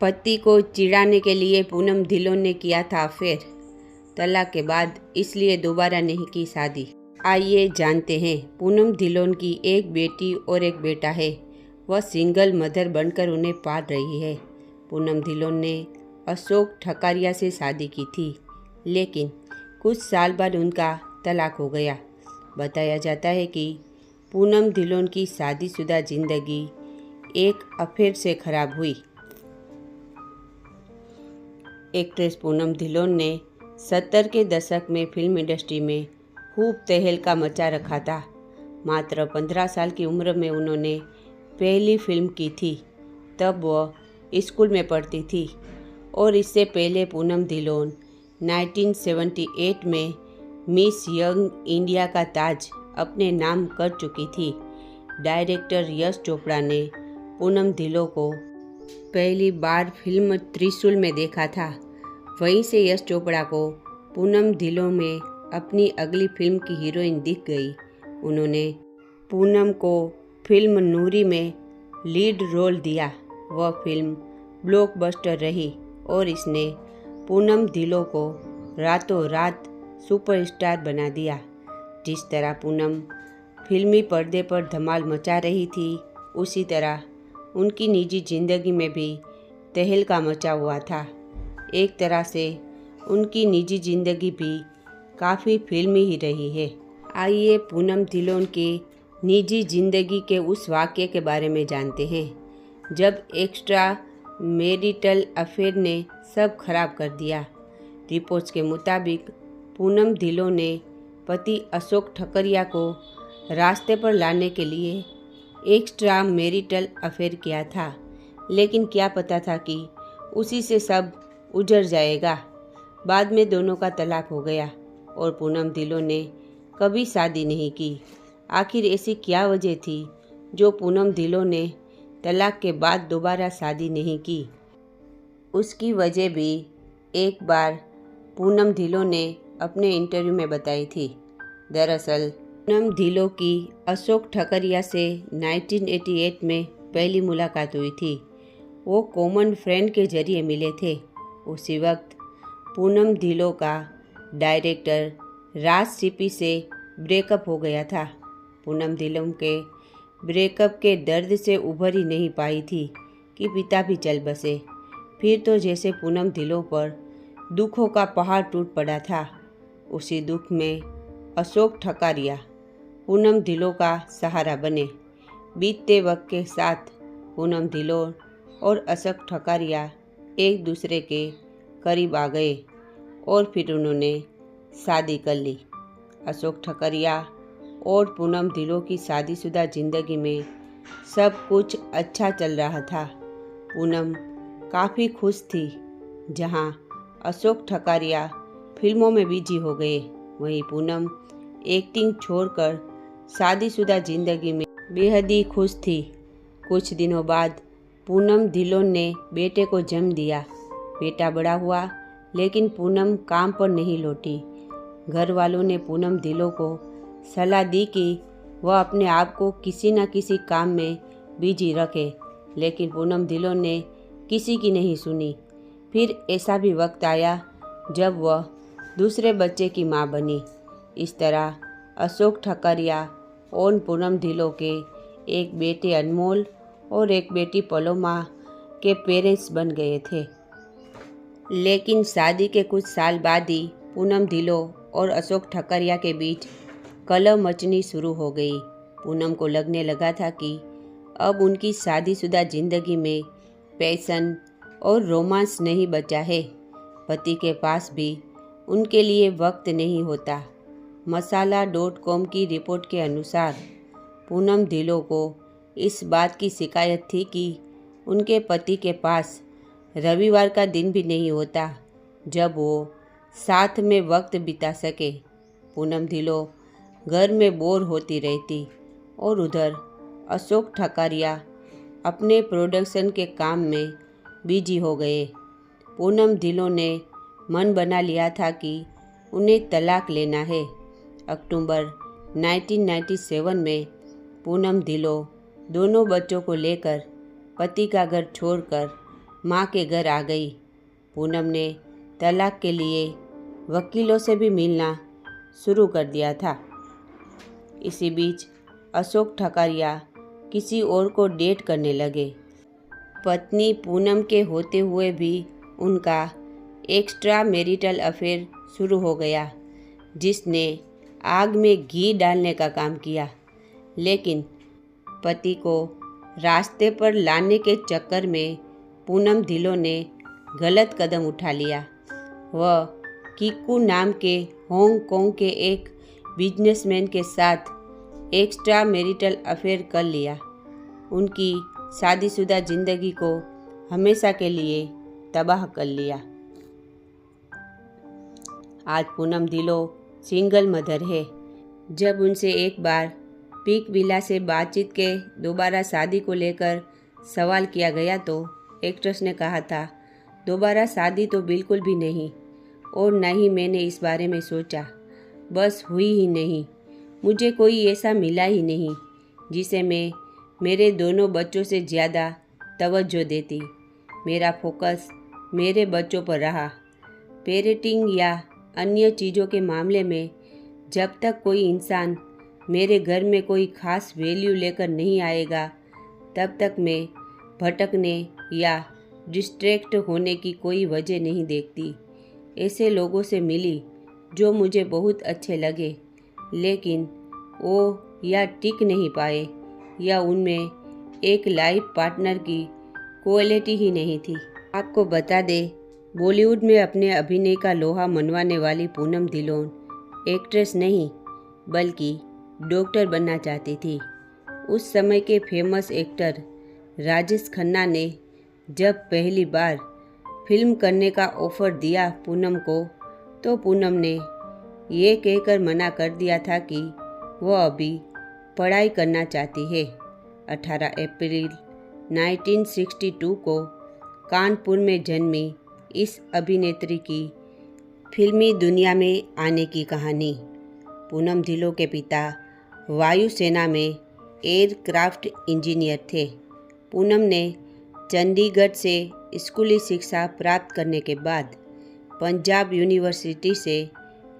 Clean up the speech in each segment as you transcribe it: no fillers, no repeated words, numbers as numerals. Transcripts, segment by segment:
पति को चिढ़ाने के लिए पूनम धिल्लोन ने किया था अफेयर। तलाक के बाद इसलिए दोबारा नहीं की शादी। आइए जानते हैं। पूनम धिल्लोन की एक बेटी और एक बेटा है। वह सिंगल मदर बनकर उन्हें पाल रही है। पूनम धिल्लोन ने अशोक ठकारिया से शादी की थी, लेकिन कुछ साल बाद उनका तलाक हो गया। बताया जाता है कि पूनम धिल्लोन की शादीशुदा जिंदगी एक अफेयर से खराब हुई। एक्ट्रेस पूनम धिल्लोन ने 70 के दशक में फिल्म इंडस्ट्री में खूब तहलका मचा रखा था। मात्र 15 साल की उम्र में उन्होंने पहली फिल्म की थी। तब वह स्कूल में पढ़ती थी और इससे पहले पूनम धिल्लोन 1978 में मिस यंग इंडिया का ताज अपने नाम कर चुकी थी। डायरेक्टर यश चोपड़ा ने पूनम धिल्लोन को पहली बार फिल्म त्रिशूल में देखा था। वहीं से यश चोपड़ा को पूनम धिल्लोन में अपनी अगली फिल्म की हीरोइन दिख गई। उन्होंने पूनम को फिल्म नूरी में लीड रोल दिया। वह फिल्म ब्लॉकबस्टर रही और इसने पूनम धिल्लोन को रातों रात सुपरस्टार बना दिया। जिस तरह पूनम फिल्मी पर्दे पर धमाल मचा रही थी, उसी तरह उनकी निजी जिंदगी में भी तहलका मचा हुआ था। एक तरह से उनकी निजी जिंदगी भी काफ़ी फिल्मी ही रही है। आइए पूनम धिल्लोन के निजी जिंदगी के उस वाक़ये के बारे में जानते हैं जब एक्स्ट्रा मैरिटल अफेयर ने सब खराब कर दिया। रिपोर्ट्स के मुताबिक पूनम धिल्लोन ने पति अशोक ठकरिया को रास्ते पर लाने के लिए एक्स्ट्रा मैरिटल अफेयर किया था, लेकिन क्या पता था कि उसी से सब उजड़ जाएगा। बाद में दोनों का तलाक हो गया और पूनम धिल्लोन ने कभी शादी नहीं की। आखिर ऐसी क्या वजह थी जो पूनम धिल्लोन ने तलाक के बाद दोबारा शादी नहीं की? उसकी वजह भी एक बार पूनम धिल्लोन ने अपने इंटरव्यू में बताई थी। दरअसल पूनम धिल्लोन की अशोक ठकरिया से 1988 में पहली मुलाकात हुई थी। वो कॉमन फ्रेंड के जरिए मिले थे। उसी वक्त पूनम धिल्लोन का डायरेक्टर राज सीपी से ब्रेकअप हो गया था। पूनम धिल्लोन के ब्रेकअप के दर्द से उभर ही नहीं पाई थी कि पिता भी चल बसे। फिर तो जैसे पूनम धिल्लोन पर दुखों का पहाड़ टूट पड़ा था। उसी दुख में अशोक ठकारिया पूनम धिल्लोन का सहारा बने। बीतते वक्त के साथ पूनम धिल्लोन और अशोक ठकारिया एक दूसरे के करीब आ गए और फिर उन्होंने शादी कर ली। अशोक ठकरिया और पूनम धिल्लोन की शादीशुदा जिंदगी में सब कुछ अच्छा चल रहा था। पूनम काफ़ी खुश थी। जहां अशोक ठकारिया फिल्मों में बिजी हो गए, वहीं पूनम एक्टिंग छोड़कर शादीशुदा जिंदगी में बेहद ही खुश थी। कुछ दिनों बाद पूनम धिल्लोन ने बेटे को जन्म दिया। बेटा बड़ा हुआ, लेकिन पूनम काम पर नहीं लौटी। घर वालों ने पूनम धिल्लोन को सलाह दी कि वह अपने आप को किसी न किसी काम में बिजी रखे, लेकिन पूनम धिल्लोन ने किसी की नहीं सुनी। फिर ऐसा भी वक्त आया जब वह दूसरे बच्चे की मां बनी। इस तरह अशोक ठकरिया और पूनम धिल्लोन के एक बेटे अनमोल और एक बेटी पलोमा के पेरेंट्स बन गए थे। लेकिन शादी के कुछ साल बाद ही पूनम धिल्लोन और अशोक ठकरिया के बीच कलह मचनी शुरू हो गई। पूनम को लगने लगा था कि अब उनकी शादीशुदा जिंदगी में पैशन और रोमांस नहीं बचा है। पति के पास भी उनके लिए वक्त नहीं होता। मसाला.com की रिपोर्ट के अनुसार पूनम धिल्लोन को इस बात की शिकायत थी कि उनके पति के पास रविवार का दिन भी नहीं होता जब वो साथ में वक्त बिता सके। पूनम धिल्लोन घर में बोर होती रहती और उधर अशोक ठकारिया अपने प्रोडक्शन के काम में बिजी हो गए। पूनम धिल्लोन ने मन बना लिया था कि उन्हें तलाक लेना है। अक्टूबर 1997 में पूनम धिल्लोन दोनों बच्चों को लेकर पति का घर छोड़कर माँ के घर आ गई। पूनम ने तलाक के लिए वकीलों से भी मिलना शुरू कर दिया था। इसी बीच अशोक ठकारिया किसी और को डेट करने लगे। पत्नी पूनम के होते हुए भी उनका एक्स्ट्रा मैरिटल अफेयर शुरू हो गया, जिसने आग में घी डालने का काम किया। लेकिन पति को रास्ते पर लाने के चक्कर में पूनम ढिल्लों ने गलत कदम उठा लिया। वह कीकू नाम के हांगकांग के एक बिजनेसमैन के साथ एक्स्ट्रा मैरिटल अफेयर कर लिया। उनकी शादीशुदा जिंदगी को हमेशा के लिए तबाह कर लिया। आज पूनम ढिल्लों सिंगल मदर है। जब उनसे एक बार पीक विला से बातचीत के दोबारा शादी को लेकर सवाल किया गया तो एक्ट्रेस ने कहा था, दोबारा शादी तो बिल्कुल भी नहीं, और न ही मैंने इस बारे में सोचा। बस हुई ही नहीं। मुझे कोई ऐसा मिला ही नहीं जिसे मैं मेरे दोनों बच्चों से ज़्यादा तवज्जो देती। मेरा फोकस मेरे बच्चों पर रहा। पेरेंटिंग या अन्य चीज़ों के मामले में जब तक कोई इंसान मेरे घर में कोई ख़ास वैल्यू लेकर नहीं आएगा, तब तक मैं भटकने या डिस्ट्रैक्ट होने की कोई वजह नहीं देखती। ऐसे लोगों से मिली जो मुझे बहुत अच्छे लगे, लेकिन वो या टिक नहीं पाए या उनमें एक लाइफ पार्टनर की क्वालिटी ही नहीं थी। आपको बता दें, बॉलीवुड में अपने अभिनय का लोहा मनवाने वाली पूनम ढिल्लों एक्ट्रेस नहीं बल्कि डॉक्टर बनना चाहती थी। उस समय के फेमस एक्टर राजेश खन्ना ने जब पहली बार फिल्म करने का ऑफ़र दिया पूनम को, तो पूनम ने ये कहकर मना कर दिया था कि वह अभी पढ़ाई करना चाहती है। 18 अप्रैल 1962 को कानपुर में जन्मी इस अभिनेत्री की फिल्मी दुनिया में आने की कहानी। पूनम ढिल्लों के पिता वायुसेना में एयरक्राफ्ट इंजीनियर थे। पूनम ने चंडीगढ़ से स्कूली शिक्षा प्राप्त करने के बाद पंजाब यूनिवर्सिटी से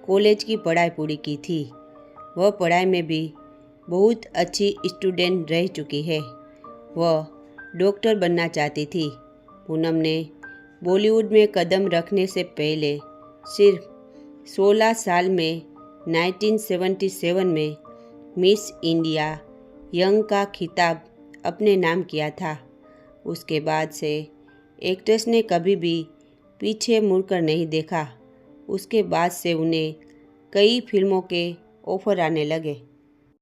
कॉलेज की पढ़ाई पूरी की थी। वह पढ़ाई में भी बहुत अच्छी स्टूडेंट रह चुकी है। वह डॉक्टर बनना चाहती थी। पूनम ने बॉलीवुड में कदम रखने से पहले सिर्फ 16 साल में 1977 में मिस इंडिया यंग का खिताब अपने नाम किया था। उसके बाद से एक्ट्रेस ने कभी भी पीछे मुड़कर नहीं देखा। उसके बाद से उन्हें कई फिल्मों के ऑफ़र आने लगे।